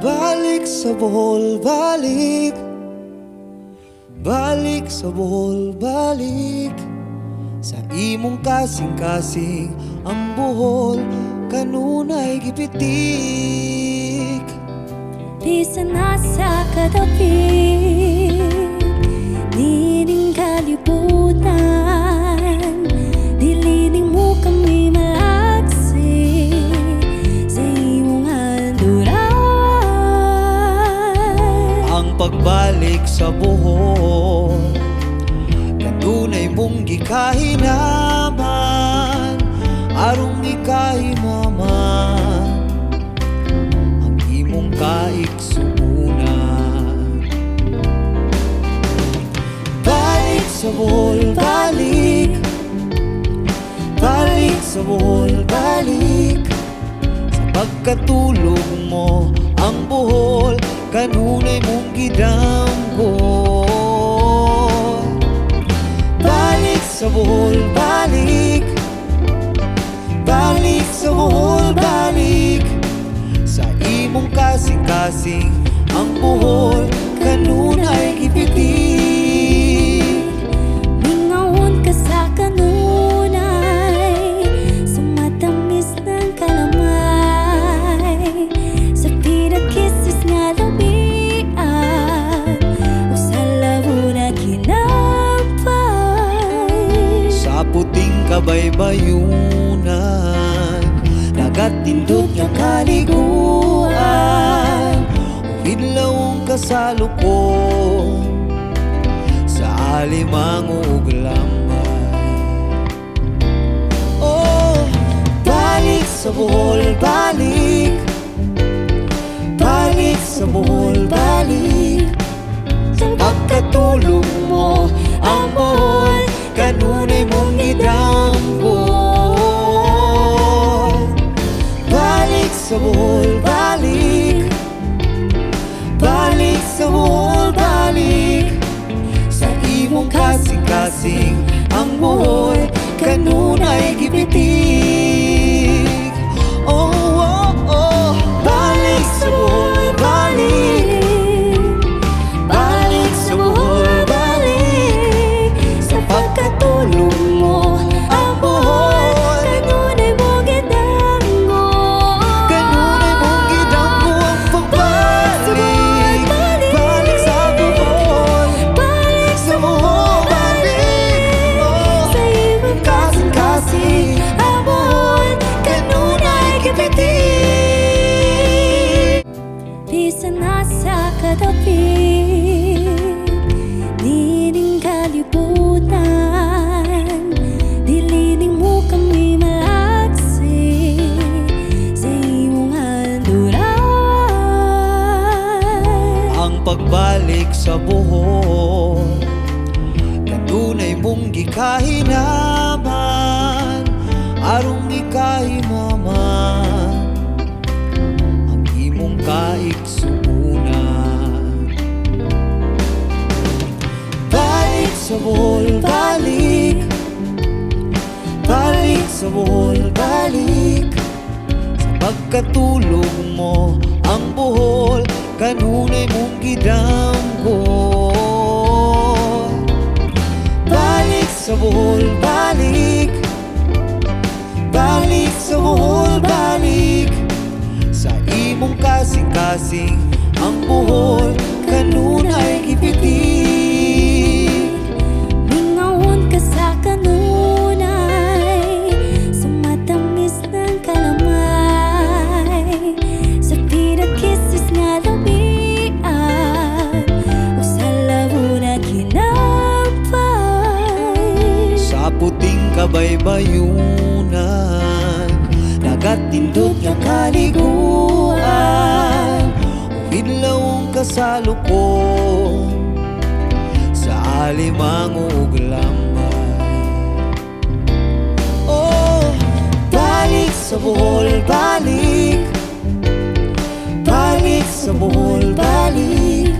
Balik sa Bohol, balik. Balik sa Bohol, balik. Sa imong kasing-kasing ang Bohol kanunay gipitik. Bisan nasa kadapit nining kalibutan, dilining mo kami malaksi sa imong handurawan. Ang pagbalik sa Bohol kanunay mong gikahinaman, arong gikahimaman ang imong kaigsuunan. Balik sa Bohol, balik. Balik sa Bohol, balik. Sa pagkatulog mo ang Bohol kanunay mong gidamgo. Balik sa Bohol, balik. Balik sa Bohol, balik. Sa imong kasing-kasing ang Bohol kanunay gipitik. Mingaon ka sa kanunay, sa matamis ng kalamay, sa pinagkisis nga labian, o sa labo na ginapay. Sa puting kabaybayunan, nagatindot nga kaliguan, hidlawong kasalukon sa alimango ug lambay. Oh, balik sa Bohol, balik. Balik sa Bohol, balik. Sa pagkatulog mo ang Bohol kanunay mong gidamgo. Balik sa Bohol, balik. Balik sa Bohol, balik. Sa imong kasing-kasing ang Bohol kanunay gipitik. Oh, oh, oh. Balik sa Bohol, balik. Balik sa Bohol, balik. Sa pagkatulog mo ang Bohol Kanunay mong gidamgo. kanunay mong gidamgo. Ang pagbalik, balik sa Bohol. Balik Sa Bohol, balik. Oh, sa imong kasing-kasing ang Bohol kanunay gipitik. Bisan nasa kadapit nining kalibutan, dilining mo kami malaksi sa imong handurawan. Ang pagbalik sa Bohol kanunay mong gikahinaman, arong gikahimaman ang imong kaigsuunan. Balik sa Bohol, balik. Balik sa Bohol, balik. Sa pagkatulog mo ang Bohol kanunay mong gidamgo. Balik sa Bohol, balik. Balik sa Bohol, balik. Sa imong kasing-kasing ang Bohol kanunay gipitik. Mingaon ka sa kanunay, sa matamis ng kalamay, sa pinagkisis nga labian, o sa labo na ginapay. Sa puting kabaybayunan, nagatindot nga kaliguan, hidlawong kasalukon sa alimango ug lambay. Oh, balik sa Bohol, balik. Balik sa Bohol, balik.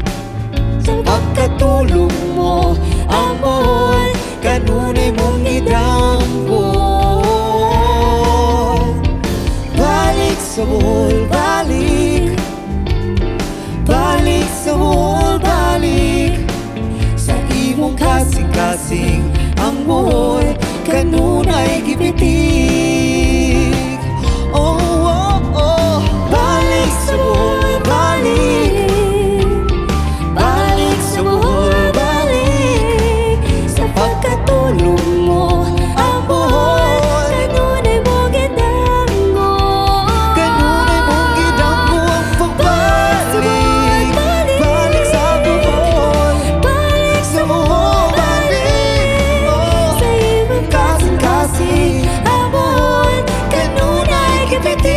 Sa pagkatulog mo ang Bohol kanunay mong gidamgo. Balik sa Bohol, kasing-kasing ang buhay kanunay gipitig. Oh, oh, oh, balik sa buhay, balik. Balik sa buhay, balik. Sa pagkatulong mo ang buhay kanunay mong gidanggo. Kanunay mong gidanggo ang pagbalik. Balik sa buhay, Balik sa buhay, balik. Oh, sa ibang kasing-kasing ang buhay kanunay kipitig.